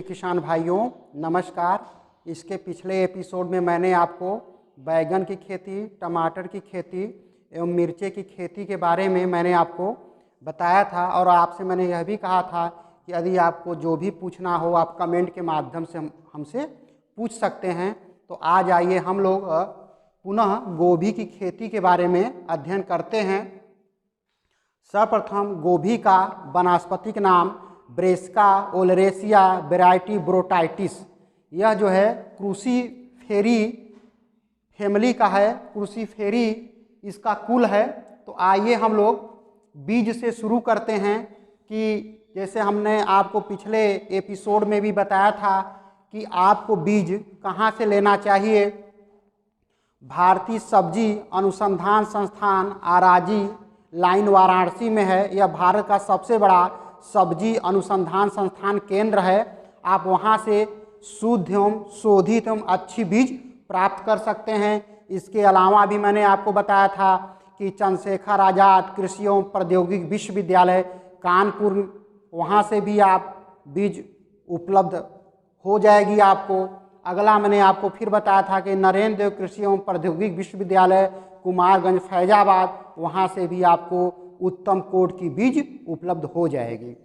किसान भाइयों नमस्कार। इसके पिछले एपिसोड में मैंने आपको बैगन की खेती, टमाटर की खेती एवं मिर्चे की खेती के बारे में मैंने आपको बताया था और आपसे मैंने यह भी कहा था कि यदि आपको जो भी पूछना हो आप कमेंट के माध्यम से हमसे पूछ सकते हैं। तो आज आइए हम लोग पुनः गोभी की खेती के बारे में अध्ययन करते हैं। सर्वप्रथम गोभी का वानस्पतिक नाम ब्रेसिका ओलेरेसिया वेराइटी ब्रोटाइटिस, यह जो है क्रूसीफेरी फैमिली का है, क्रूसीफेरी इसका कुल है। तो आइए हम लोग बीज से शुरू करते हैं कि जैसे हमने आपको पिछले एपिसोड में भी बताया था कि आपको बीज कहाँ से लेना चाहिए। भारतीय सब्जी अनुसंधान संस्थान आराजी लाइन वाराणसी में है। यह भारत का सबसे बड़ा सब्जी अनुसंधान संस्थान केंद्र है। आप वहां से शुद्ध एवं शोधित एवं अच्छी बीज प्राप्त कर सकते हैं। इसके अलावा भी मैंने आपको बताया था कि चंद्रशेखर आजाद कृषि एवं प्रौद्योगिकी विश्वविद्यालय कानपुर, वहां से भी आप बीज उपलब्ध हो जाएगी आपको। अगला मैंने आपको फिर बताया था कि नरेंद्र देव कृषि एवं प्रौद्योगिकी विश्वविद्यालय कुमारगंज फैजाबाद, वहाँ से भी आपको उत्तम कोट की बीज उपलब्ध हो जाएगी।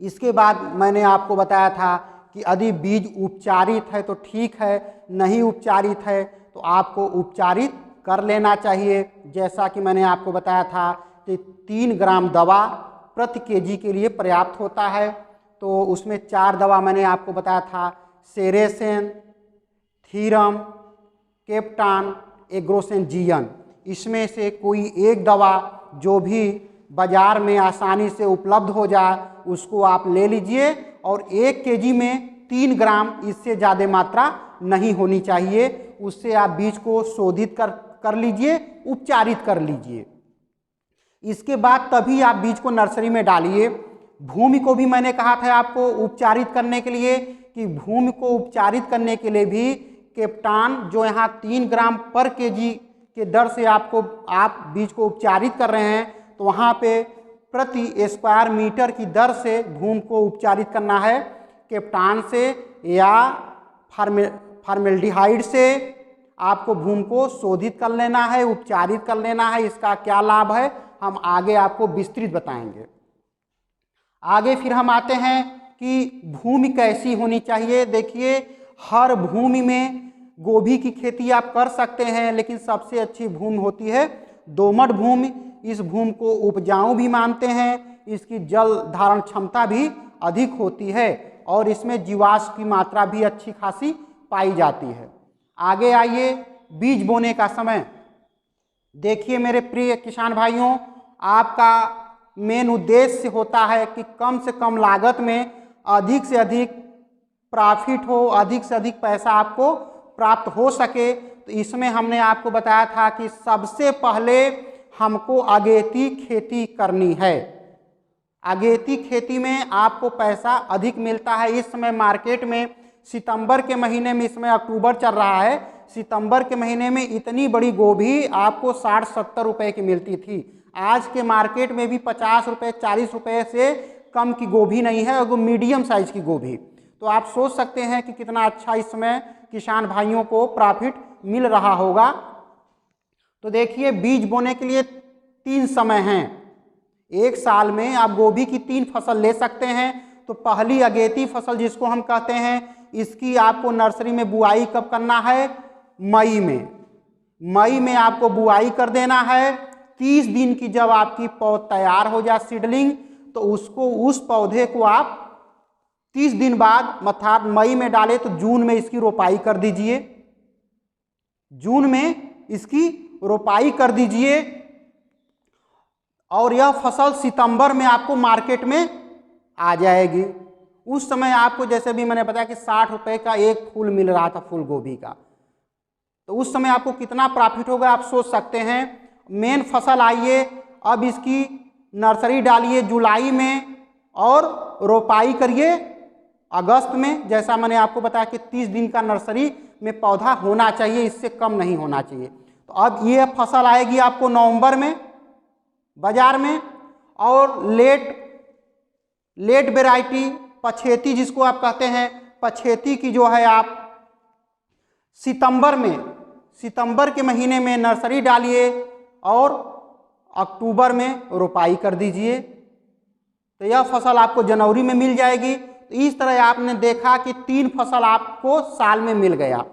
इसके बाद मैंने आपको बताया था कि यदि बीज उपचारित है तो ठीक है, नहीं उपचारित है तो आपको उपचारित कर लेना चाहिए। जैसा कि मैंने आपको बताया था कि 3 ग्राम दवा प्रति केजी के लिए पर्याप्त होता है। तो उसमें 4 दवा मैंने आपको बताया था, सेरेसेन, थीरम, केप्टान, एग्रोसेन जीएन। इसमें से कोई एक दवा जो भी बाजार में आसानी से उपलब्ध हो जाए उसको आप ले लीजिए और 1 केजी में 3 ग्राम, इससे ज़्यादा मात्रा नहीं होनी चाहिए। उससे आप बीज को शोधित कर लीजिए, उपचारित कर लीजिए। इसके बाद तभी आप बीज को नर्सरी में डालिए। भूमि को भी मैंने कहा था आपको उपचारित करने के लिए कि भूमि को उपचारित करने के लिए भी केप्टान जो यहाँ 3 ग्राम पर केजी के दर से आप बीज को उपचारित कर रहे हैं, तो वहाँ पे प्रति स्क्वायर मीटर की दर से भूमि को उपचारित करना है। केप्टान से या फार्मेल्डिहाइड से आपको भूमि को शोधित कर लेना है, उपचारित कर लेना है। इसका क्या लाभ है हम आगे आपको विस्तृत बताएंगे। आगे फिर हम आते हैं कि भूमि कैसी होनी चाहिए। देखिए, हर भूमि में गोभी की खेती आप कर सकते हैं, लेकिन सबसे अच्छी भूमि होती है दोमट भूमि। इस भूमि को उपजाऊ भी मानते हैं, इसकी जल धारण क्षमता भी अधिक होती है और इसमें जीवाश्म की मात्रा भी अच्छी खासी पाई जाती है। आगे आइए, बीज बोने का समय। देखिए मेरे प्रिय किसान भाइयों, आपका मेन उद्देश्य होता है कि कम से कम लागत में अधिक से अधिक प्रॉफिट हो, अधिक से अधिक पैसा आपको प्राप्त हो सके। तो इसमें हमने आपको बताया था कि सबसे पहले हमको अगेती खेती करनी है। अगेती खेती में आपको पैसा अधिक मिलता है। इस समय मार्केट में सितंबर के महीने में, इसमें अक्टूबर चल रहा है, सितंबर के महीने में इतनी बड़ी गोभी आपको 60-70 रुपए की मिलती थी। आज के मार्केट में भी 50 रुपये 40 रुपये से कम की गोभी नहीं है, और वो मीडियम साइज की गोभी। तो आप सोच सकते हैं कि कितना अच्छा इस समय किसान भाइयों को प्रॉफिट मिल रहा होगा। तो देखिए, बीज बोने के लिए 3 समय हैं। एक साल में आप गोभी की 3 फसल ले सकते हैं। तो पहली अगेती फसल जिसको हम कहते हैं, इसकी आपको नर्सरी में बुआई कब करना है? मई में। मई में आपको बुआई कर देना है। 30 दिन की जब आपकी पौध तैयार हो जाए सीडलिंग, तो उस पौधे को आप 30 दिन बाद अर्थात मई में डाले तो जून में इसकी रोपाई कर दीजिए। जून में इसकी रोपाई कर दीजिए और यह फसल सितंबर में आपको मार्केट में आ जाएगी। उस समय आपको, जैसे भी मैंने बताया कि 60 रुपए का एक फूल मिल रहा था फूल गोभी का, तो उस समय आपको कितना प्रॉफिट होगा आप सोच सकते हैं। मेन फसल आइए, अब इसकी नर्सरी डालिए जुलाई में और रोपाई करिए अगस्त में। जैसा मैंने आपको बताया कि 30 दिन का नर्सरी में पौधा होना चाहिए, इससे कम नहीं होना चाहिए। तो अब ये फसल आएगी आपको नवंबर में बाजार में, और लेट वेराइटी पछेती जिसको आप कहते हैं, पछेती की जो है आप सितंबर के महीने में नर्सरी डालिए और अक्टूबर में रोपाई कर दीजिए, तो यह फसल आपको जनवरी में मिल जाएगी। तो इस तरह आपने देखा कि 3 फसल आपको साल में मिल गया।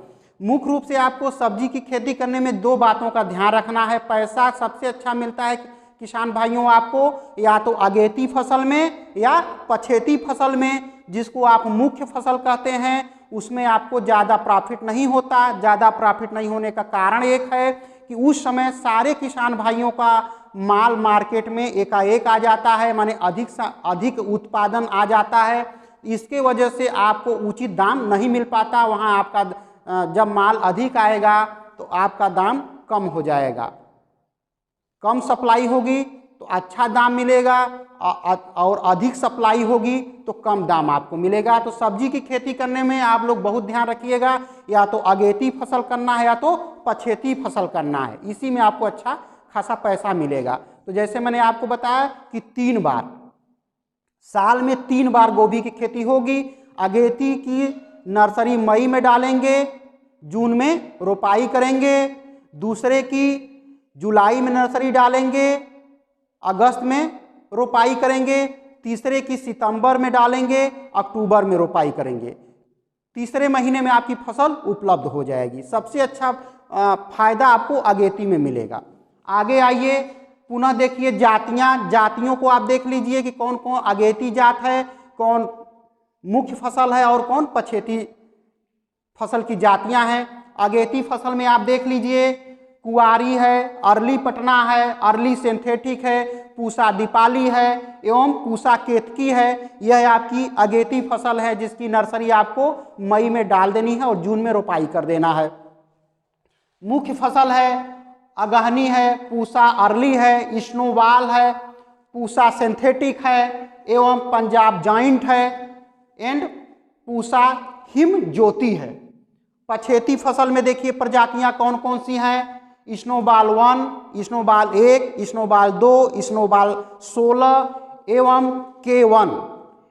मुख्य रूप से आपको सब्जी की खेती करने में 2 बातों का ध्यान रखना है। पैसा सबसे अच्छा मिलता है किसान भाइयों आपको या तो अगेती फसल में या पछेती फसल में, जिसको आप मुख्य फसल कहते हैं, उसमें आपको ज़्यादा प्रॉफिट नहीं होता। ज़्यादा प्रॉफिट नहीं होने का कारण एक है कि उस समय सारे किसान भाइयों का माल मार्केट में एकाएक आ जाता है, माने अधिक उत्पादन आ जाता है। इसके वजह से आपको उचित दाम नहीं मिल पाता। वहाँ आपका जब माल अधिक आएगा तो आपका दाम कम हो जाएगा। कम सप्लाई होगी तो अच्छा दाम मिलेगा और अधिक सप्लाई होगी तो कम दाम आपको मिलेगा। तो सब्जी की खेती करने में आप लोग बहुत ध्यान रखिएगा, या तो अगेती फसल करना है या तो पछेती फसल करना है, इसी में आपको अच्छा खासा पैसा मिलेगा। तो जैसे मैंने आपको बताया कि 3 बार साल में 3 बार गोभी की खेती होगी। अगेती की नर्सरी मई में डालेंगे, जून में रोपाई करेंगे। दूसरे की जुलाई में नर्सरी डालेंगे, अगस्त में रोपाई करेंगे। तीसरे की सितंबर में डालेंगे, अक्टूबर में रोपाई करेंगे। तीसरे महीने में आपकी फसल उपलब्ध हो जाएगी। सबसे अच्छा फायदा आपको अगेती में मिलेगा। आगे आइए, पुनः देखिए जातियों को आप देख लीजिए कि कौन कौन अगेती जात है, कौन मुख्य फसल है और कौन पछेती फसल की जातियां हैं। अगेती फसल में आप देख लीजिए, कुआरी है, अर्ली पटना है, अर्ली सिंथेटिक है, पूसा दीपाली है एवं पूसा केतकी है। यह आपकी अगेती फसल है जिसकी नर्सरी आपको मई में डाल देनी है और जून में रोपाई कर देना है। मुख्य फसल है अगहनी है, पूसा अर्ली है, स्नोबॉल है, पूसा सिंथेटिक है एवं पंजाब जॉइंट है एंड पूसा हिम ज्योति है। पछेती फसल में देखिए प्रजातियां कौन कौन सी हैं, स्नोबॉल 1, स्नोबॉल 1, स्नोबॉल 2, स्नोबॉल 16 एवं K1।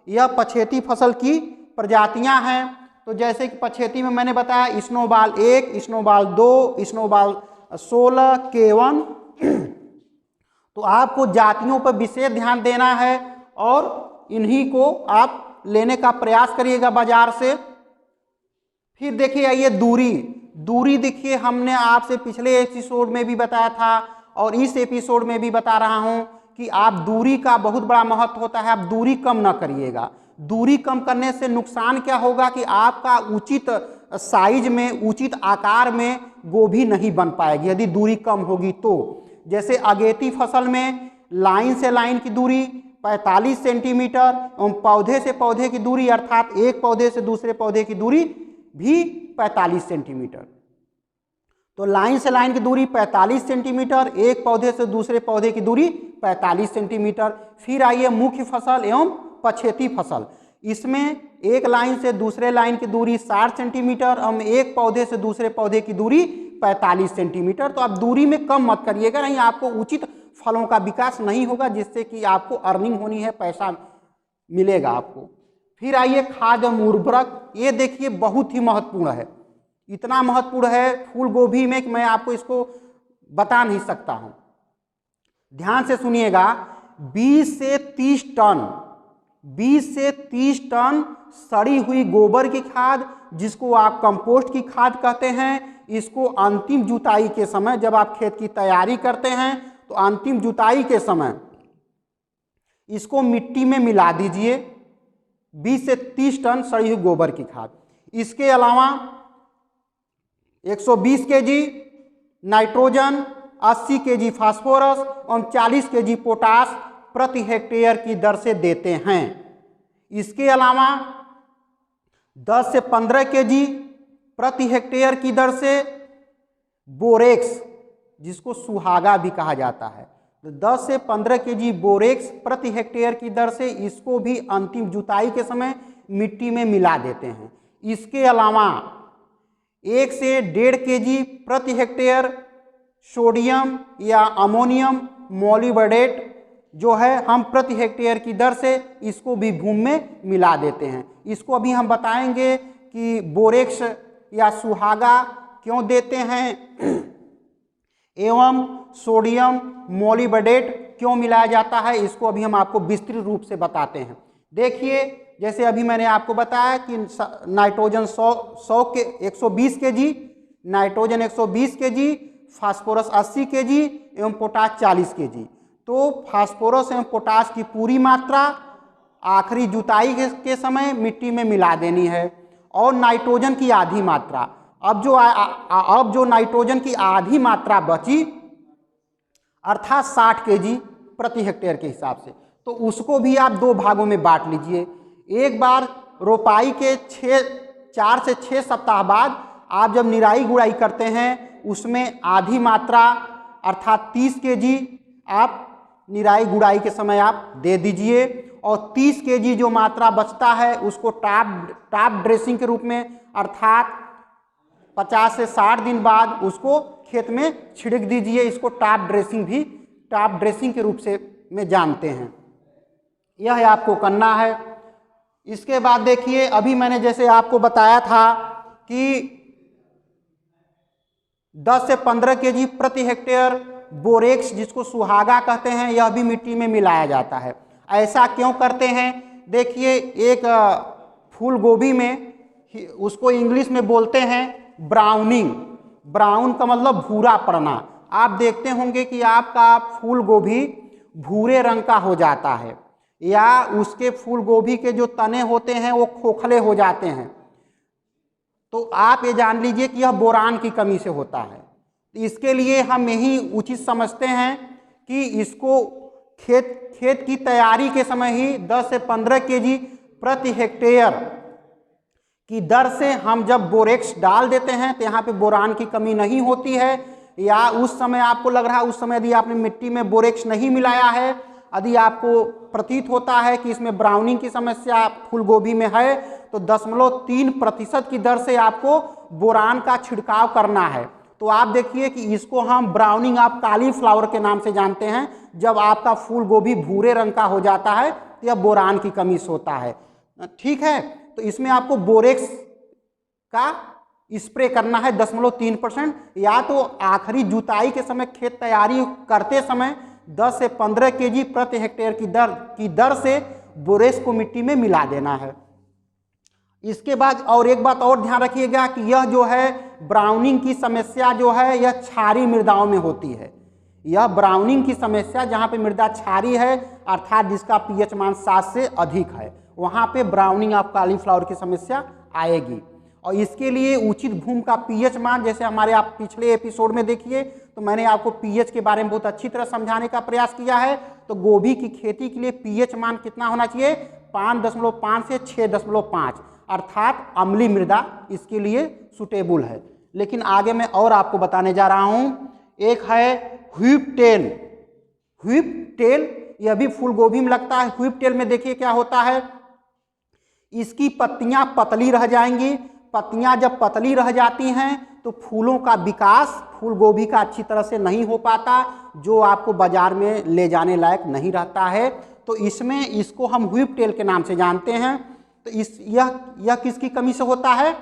यह पछेती फसल की प्रजातियां हैं। तो जैसे कि पछेती में मैंने बताया स्नोबॉल 1, स्नोबॉल 2, स्नोबॉल 16, K1। तो आपको जातियों पर विशेष ध्यान देना है और इन्हीं को आप लेने का प्रयास करिएगा बाजार से। फिर देखिए आइए दूरी देखिए, हमने आपसे पिछले एपिसोड में भी बताया था और इस एपिसोड में भी बता रहा हूं कि आप दूरी का बहुत बड़ा महत्व होता है। आप दूरी कम ना करिएगा। दूरी कम करने से नुकसान क्या होगा कि आपका उचित साइज में, उचित आकार में गोभी नहीं बन पाएगी यदि दूरी कम होगी तो। जैसे अगेती फसल में लाइन से लाइन की दूरी 45 सेंटीमीटर एवं पौधे से पौधे की दूरी अर्थात एक पौधे से दूसरे पौधे की दूरी भी 45 सेंटीमीटर। तो लाइन से लाइन की दूरी 45 सेंटीमीटर, एक पौधे से दूसरे पौधे की दूरी 45 सेंटीमीटर। फिर आइए मुख्य फसल एवं पछेती फसल। इसमें एक लाइन से दूसरे लाइन की दूरी 60 सेंटीमीटर एवं एक पौधे से दूसरे पौधे की दूरी 45 सेंटीमीटर। तो आप दूरी में कम मत करिएगा, नहीं आपको उचित फलों का विकास नहीं होगा जिससे कि आपको अर्निंग होनी है, पैसा मिलेगा आपको। फिर आइए खाद एवं उर्वरक। ये देखिए बहुत ही महत्वपूर्ण है, इतना महत्वपूर्ण है फूल गोभी में कि मैं आपको इसको बता नहीं सकता हूं। ध्यान से सुनिएगा, 20 से 30 टन सड़ी हुई गोबर की खाद, जिसको आप कंपोस्ट की खाद कहते हैं, इसको अंतिम जुताई के समय जब आप खेत की तैयारी करते हैं तो अंतिम जुताई के समय इसको मिट्टी में मिला दीजिए। 20 से 30 टन सड़ी हुई गोबर की खाद। इसके अलावा 120 केजी नाइट्रोजन, 80 केजी फास्फोरस और 40 केजी पोटास प्रति हेक्टेयर की दर से देते हैं। इसके अलावा 10 से 15 केजी प्रति हेक्टेयर की दर से बोरेक्स, जिसको सुहागा भी कहा जाता है, 10 से 15 केजी बोरेक्स प्रति हेक्टेयर की दर से इसको भी अंतिम जुताई के समय मिट्टी में मिला देते हैं। इसके अलावा 1 से 1.5 केजी प्रति हेक्टेयर सोडियम या अमोनियम मोलिबडेट जो है हम प्रति हेक्टेयर की दर से इसको भी भूमि में मिला देते हैं। इसको अभी हम बताएंगे कि बोरेक्स या सुहागा क्यों देते हैं एवं सोडियम मोलिबडेट क्यों मिलाया जाता है, इसको अभी हम आपको विस्तृत रूप से बताते हैं। देखिए, जैसे अभी मैंने आपको बताया कि nitrogen 120 kg, nitrogen 120 kg, phosphorus 80 kg एवं पोटाश 40 kg। तो फास्फोरस एवं पोटाश की पूरी मात्रा आखिरी जुताई के समय मिट्टी में मिला देनी है और नाइट्रोजन की आधी मात्रा। अब जो नाइट्रोजन की आधी मात्रा बची अर्थात 60 kg प्रति हेक्टेयर के हिसाब से, तो उसको भी आप दो भागों में बांट लीजिए। एक बार रोपाई के 4 से 6 सप्ताह बाद आप जब निराई गुड़ाई करते हैं उसमें आधी मात्रा अर्थात 30 kg आप निराई गुड़ाई के समय आप दे दीजिए और 30 kg जो मात्रा बचता है उसको टॉप ड्रेसिंग के रूप में अर्थात 50 से 60 दिन बाद उसको खेत में छिड़क दीजिए। इसको टॉप ड्रेसिंग के रूप से में जानते हैं। यह आपको करना है। इसके बाद देखिए, अभी मैंने जैसे आपको बताया था कि 10 से 15 kg प्रति हेक्टेयर बोरेक्स जिसको सुहागा कहते हैं यह भी मिट्टी में मिलाया जाता है। ऐसा क्यों करते हैं? देखिए, एक फूल गोभी में उसको इंग्लिश में बोलते हैं ब्राउनिंग। ब्राउन का मतलब भूरा पड़ना। आप देखते होंगे कि आपका फूल गोभी भूरे रंग का हो जाता है या उसके फूल गोभी के जो तने होते हैं वो खोखले हो जाते हैं, तो आप ये जान लीजिए कि यह बोरान की कमी से होता है। इसके लिए हम यही उचित समझते हैं कि इसको खेत की तैयारी के समय ही 10 से 15 kg प्रति हेक्टेयर की दर से हम जब बोरेक्स डाल देते हैं तो यहाँ पे बोरान की कमी नहीं होती है। या उस समय आपको लग रहा है, उस समय यदि आपने मिट्टी में बोरेक्स नहीं मिलाया है, यदि आपको प्रतीत होता है कि इसमें ब्राउनिंग की समस्या फूल गोभी में है, तो 0.3% की दर से आपको बोरान का छिड़काव करना है। तो आप देखिए कि इसको हम ब्राउनिंग ऑफ कॉलीफ्लावर के नाम से जानते हैं। जब आपका फूल गोभी भूरे रंग का हो जाता है तो यह बोरान की कमी से होता है। ठीक है, तो इसमें आपको बोरेक्स का स्प्रे करना है 0.3%, या तो आखिरी जुताई के समय खेत तैयारी करते समय 10 से 15 kg प्रति हेक्टेयर की दर से बोरेक्स को मिट्टी में मिला देना है। इसके बाद और एक बात और ध्यान रखिएगा कि यह जो है ब्राउनिंग की समस्या जो है यह क्षारीय मृदाओं में होती है। यह ब्राउनिंग की समस्या जहाँ पे मृदा क्षारीय है अर्थात जिसका पीएच मान 7 से अधिक है, वहाँ पे ब्राउनिंग ऑफ कॉलीफ्लावर की समस्या आएगी। और इसके लिए उचित भूमि का पीएच मान, जैसे हमारे आप पिछले एपिसोड में देखिए तो मैंने आपको पीएच के बारे में बहुत अच्छी तरह समझाने का प्रयास किया है। तो गोभी की खेती के लिए पीएच मान कितना होना चाहिए? 5.5 से 6.5, अर्थात अम्लीय मृदा इसके लिए सुटेबल है। लेकिन आगे मैं और आपको बताने जा रहा हूँ। एक है व्हीप टेल। व्हीप टेल यह भी फूल गोभी में लगता है। व्हीप टेल में देखिए क्या होता है, इसकी पत्तियां पतली रह जाएंगी। पत्तियां जब पतली रह जाती हैं तो फूलों का विकास फूल गोभी का अच्छी तरह से नहीं हो पाता, जो आपको बाजार में ले जाने लायक नहीं रहता है। तो इसमें इसको हम व्हीप टेल के नाम से जानते हैं। तो यह किसकी कमी से होता है?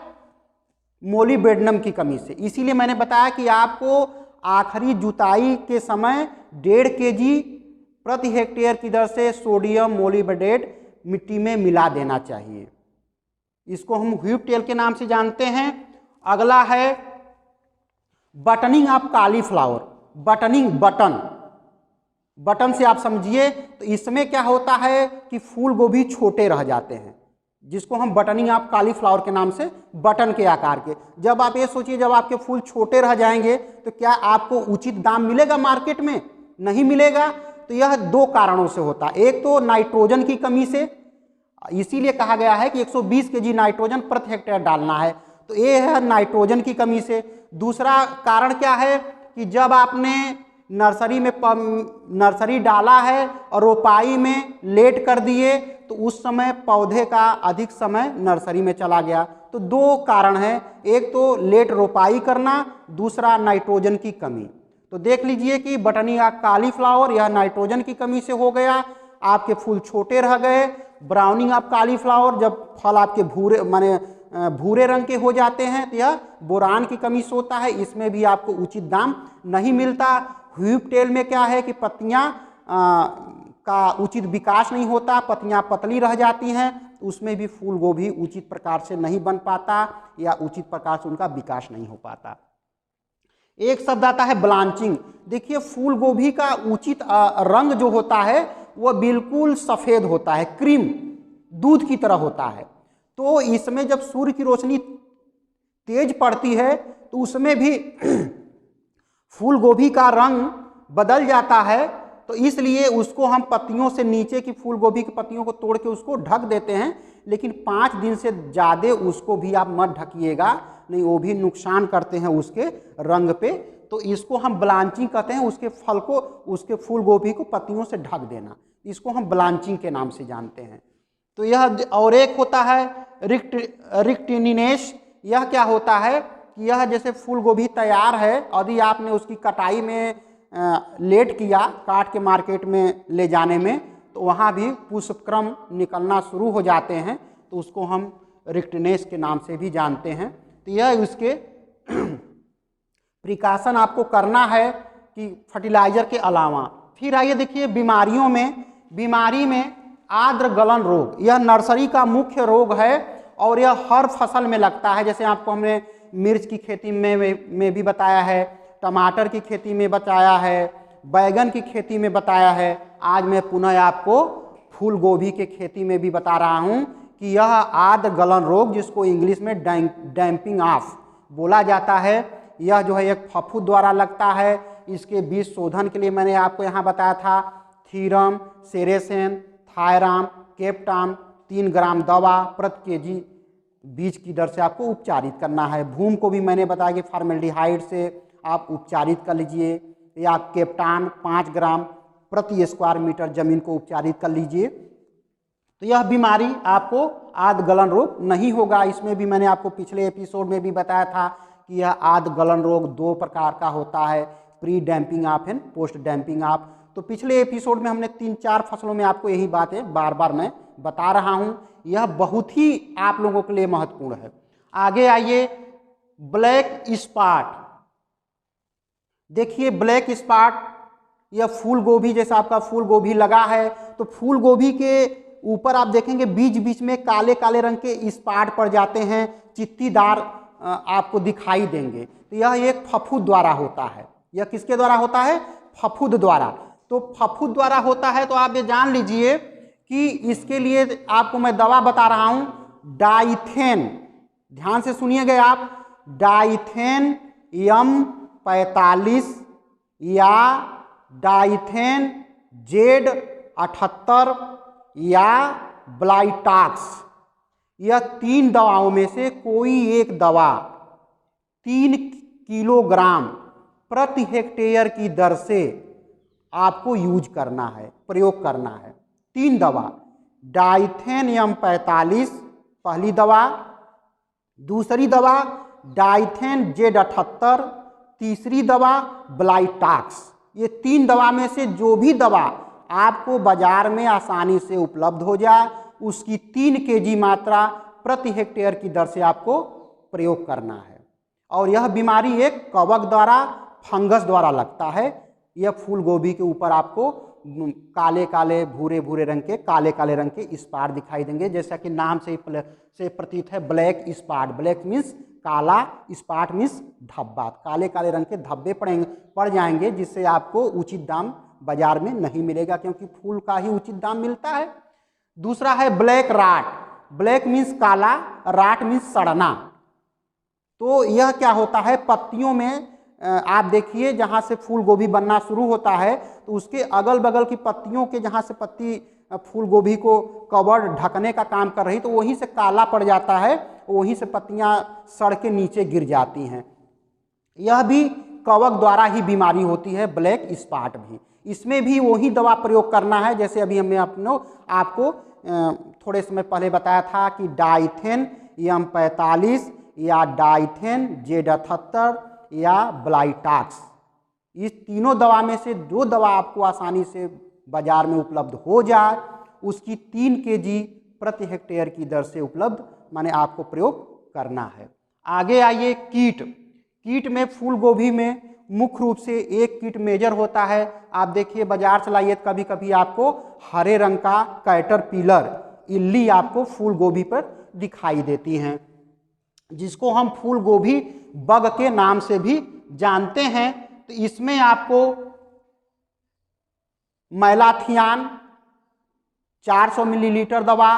मोलिबेडनम की कमी से। इसीलिए मैंने बताया कि आपको आखिरी जुताई के समय 1.5 kg प्रति हेक्टेयर की दर से सोडियम मोलिबडेट मिट्टी में मिला देना चाहिए। इसको हम व्हीप टेल के नाम से जानते हैं। अगला है बटनिंग ऑफ कॉलीफ्लावर। बटन से आप समझिए तो इसमें क्या होता है कि फूल गोभी छोटे रह जाते हैं, जिसको हम बटनिंग ऑफ कॉलीफ्लावर के नाम से, बटन के आकार के। जब आप ये सोचिए, जब आपके फूल छोटे रह जाएंगे तो क्या आपको उचित दाम मिलेगा मार्केट में? नहीं मिलेगा। तो यह 2 कारणों से होता है। एक तो नाइट्रोजन की कमी से, इसीलिए कहा गया है कि 120 kg नाइट्रोजन प्रति हेक्टेयर डालना है, तो ये है नाइट्रोजन की कमी से। दूसरा कारण क्या है कि जब आपने नर्सरी डाला है और रोपाई में लेट कर दिए तो उस समय पौधे का अधिक समय नर्सरी में चला गया। तो 2 कारण हैं, एक तो लेट रोपाई करना, दूसरा नाइट्रोजन की कमी। तो देख लीजिए कि बटनी का कॉलीफ्लावर यह नाइट्रोजन की कमी से हो गया, आपके फूल छोटे रह गए। ब्राउनिंग ऑफ कॉलीफ्लावर, जब फल आपके भूरे माने भूरे रंग के हो जाते हैं तो यह बोरान की कमी से होता है, इसमें भी आपको उचित दाम नहीं मिलता। व्हीप टेल में क्या है कि पत्तियां का उचित विकास नहीं होता, पत्तियां पतली रह जाती हैं, उसमें भी फूल गोभी उचित प्रकार से नहीं बन पाता या उचित प्रकार से उनका विकास नहीं हो पाता। एक शब्द आता है ब्लांचिंग। देखिए फूल गोभी का उचित रंग जो होता है वह बिल्कुल सफ़ेद होता है, क्रीम दूध की तरह होता है। तो इसमें जब सूर्य की रोशनी तेज पड़ती है तो उसमें भी फूल गोभी का रंग बदल जाता है, तो इसलिए उसको हम पत्तियों से नीचे की फूल गोभी की पत्तियों को तोड़ के उसको ढक देते हैं, लेकिन 5 दिन से ज़्यादा उसको भी आप मत ढकिएगा, नहीं वो भी नुकसान करते हैं उसके रंग पे। तो इसको हम ब्लांचिंग कहते हैं, उसके फल को, उसके फूल गोभी को पत्तियों से ढक देना, इसको हम ब्लांचिंग के नाम से जानते हैं। तो यह और एक होता है रिक्टिनिनेस। यह क्या होता है कि यह जैसे फूल गोभी तैयार है, यदि आपने उसकी कटाई में लेट किया, काट के मार्केट में ले जाने में, तो वहाँ भी पुष्पक्रम निकलना शुरू हो जाते हैं, तो उसको हम रिक्टिनेस के नाम से भी जानते हैं। तो यह उसके प्रिकॉशन आपको करना है कि फर्टिलाइजर के अलावा। फिर आइए देखिए बीमारी में आर्द्र गलन रोग, यह नर्सरी का मुख्य रोग है और यह हर फसल में लगता है। जैसे आपको हमने मिर्च की खेती में भी बताया है, टमाटर की खेती में बताया है, बैगन की खेती में बताया है, आज मैं पुनः आपको फूल गोभी के खेती में भी बता रहा हूँ कि यह आर्द्र गलन रोग, जिसको इंग्लिश में डैम्पिंग ऑफ बोला जाता है, यह जो है एक फफूंद द्वारा लगता है। इसके बीज शोधन के लिए मैंने आपको यहाँ बताया था, थीरम, सेरेसेन, थायराम, केप्टाम 3 ग्राम दवा प्रति केजी बीज की दर से आपको उपचारित करना है। भूमि को भी मैंने बताया कि फॉर्मेल्डिहाइड से आप उपचारित कर लीजिए, या केप्टान 5 ग्राम प्रति स्क्वायर मीटर जमीन को उपचारित कर लीजिए, तो यह बीमारी आपको आर्द्र गलन रोग नहीं होगा। इसमें भी मैंने आपको पिछले एपिसोड में भी बताया था कि यह आर्द्र गलन रोग 2 प्रकार का होता है, pre damping off and post damping off. तो पिछले एपिसोड में हमने 3-4 फसलों में आपको यही बातें बार बार मैं बता रहा हूँ, यह बहुत ही आप लोगों के लिए महत्वपूर्ण है। आगे आइए, ब्लैक स्पॉट। देखिए ब्लैक स्पॉट, यह फूल गोभी, जैसा आपका फूल गोभी लगा है तो फूल गोभी के ऊपर आप देखेंगे बीच बीच में काले काले रंग के स्पॉट पड़ जाते हैं, चित्तीदार आपको दिखाई देंगे। तो यह एक फफूंद द्वारा होता है। यह किसके द्वारा होता है? फफूंद द्वारा। तो फफूंद द्वारा होता है तो आप ये जान लीजिए कि इसके लिए आपको मैं दवा बता रहा हूं, डाइथेन। ध्यान से सुनिएगा आप, डाइथेन M45 या डाइथेन Z78 या ब्लाइटॉक्स, यह 3 दवाओं में से कोई एक दवा 3 किलोग्राम प्रति हेक्टेयर की दर से आपको यूज करना है, प्रयोग करना है। 3 दवा, डाइथेन M45 पहली दवा, दूसरी दवा डाइथेन Z78, तीसरी दवा ब्लाइटॉक्स। ये 3 दवा में से जो भी दवा आपको बाजार में आसानी से उपलब्ध हो जाए, उसकी 3 kg मात्रा प्रति हेक्टेयर की दर से आपको प्रयोग करना है। और यह बीमारी एक कवक द्वारा, फंगस द्वारा लगता है। यह फूल गोभी के ऊपर आपको काले काले भूरे भूरे रंग के, काले काले रंग के स्पॉट दिखाई देंगे, जैसा कि नाम से प्रतीत है, ब्लैक स्पॉट। ब्लैक मीन्स काला, स्पॉट मीन्स धब्बा, काले काले रंग के धब्बे पड़ जाएंगे, जिससे आपको उचित दाम बाजार में नहीं मिलेगा, क्योंकि फूल का ही उचित दाम मिलता है। दूसरा है ब्लैक राट। ब्लैक मीन्स काला, राट मीन्स सड़ना। तो यह क्या होता है, पत्तियों में आप देखिए जहाँ से फूल गोभी बनना शुरू होता है तो उसके अगल बगल की पत्तियों के, जहाँ से पत्ती फूल गोभी को कवर ढकने का काम कर रही, तो वहीं से काला पड़ जाता है, वहीं से पत्तियां सड़ के नीचे गिर जाती हैं। यह भी कवक द्वारा ही बीमारी होती है, ब्लैक स्पॉट भी। इसमें भी वही दवा प्रयोग करना है, जैसे अभी हमने आपको थोड़े समय पहले बताया था कि डाइथेन M45 या डाइथेन Z78 या ब्लाइटॉक्स, इस तीनों दवा में से जो दवा आपको आसानी से बाजार में उपलब्ध हो जाए उसकी 3 kg प्रति हेक्टेयर की दर से उपलब्ध माने आपको प्रयोग करना है। आगे आइए कीट में फूल गोभी में मुख्य रूप से एक कीट मेजर होता है। आप देखिए बाजार चलाइए कभी कभी आपको हरे रंग का कैटरपिलर इल्ली आपको फूल गोभी पर दिखाई देती हैं, जिसको हम फूल गोभी बग के नाम से भी जानते हैं। तो इसमें आपको मैलाथियान 400 मिलीलीटर दवा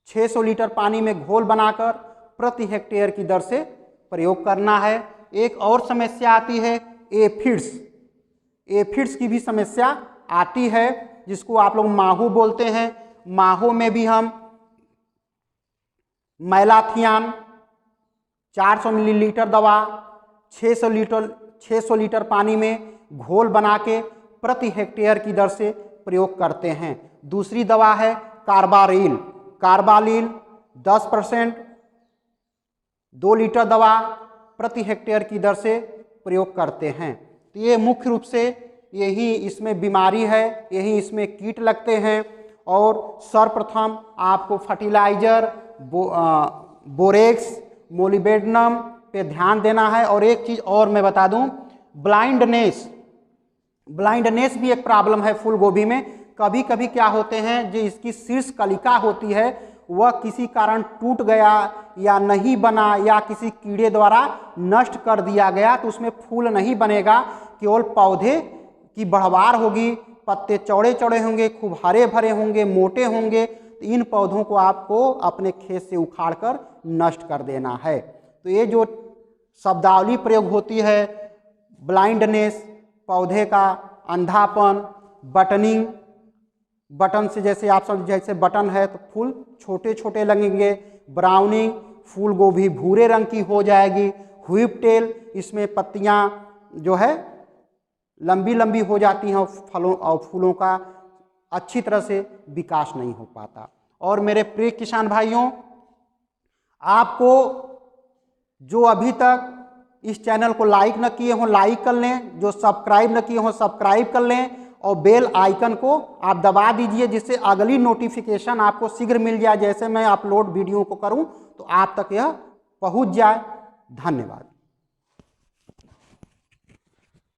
600 लीटर पानी में घोल बनाकर प्रति हेक्टेयर की दर से प्रयोग करना है। एक और समस्या आती है एफिड्स की भी समस्या आती है, जिसको आप लोग माहू बोलते हैं। माहू में भी हम मैलाथियान 400 मिलीलीटर दवा 600 लीटर पानी में घोल बना के प्रति हेक्टेयर की दर से प्रयोग करते हैं। दूसरी दवा है कार्बालिल 10% 2 लीटर दवा प्रति हेक्टेयर की दर से प्रयोग करते हैं। तो ये मुख्य रूप से यही इसमें बीमारी है, यही इसमें कीट लगते हैं। और सर्वप्रथम आपको फर्टिलाइजर बोरेक्स मोलिबेडनम पे ध्यान देना है। और एक चीज़ और मैं बता दूं, ब्लाइंडनेस भी एक प्रॉब्लम है फूल गोभी में। कभी कभी क्या होते हैं, जो इसकी शीर्ष कलिका होती है वह किसी कारण टूट गया या नहीं बना या किसी कीड़े द्वारा नष्ट कर दिया गया तो उसमें फूल नहीं बनेगा, केवल पौधे की बढ़वार होगी, पत्ते चौड़े चौड़े होंगे, खूब हरे भरे होंगे, मोटे होंगे। तो इन पौधों को आपको अपने खेत से उखाड़ कर नष्ट कर देना है। तो ये जो शब्दावली प्रयोग होती है, ब्लाइंडनेस, पौधे का अंधापन, बटनिंग, बटन से जैसे आप सब जैसे बटन है तो फूल छोटे छोटे लगेंगे, ब्राउनिंग, फूल गोभी भूरे रंग की हो जाएगी, व्हिप टेल, इसमें पत्तियां जो है लंबी लंबी हो जाती हैं, फलों और फूलों का अच्छी तरह से विकास नहीं हो पाता। और मेरे प्रिय किसान भाइयों, आपको जो अभी तक इस चैनल को लाइक न किए हों लाइक कर लें, जो सब्सक्राइब न किए हों सब्सक्राइब कर लें और बेल आइकन को आप दबा दीजिए, जिससे अगली नोटिफिकेशन आपको शीघ्र मिल जाए। जैसे मैं अपलोड वीडियो को करूं तो आप तक यह पहुंच जाए। धन्यवाद।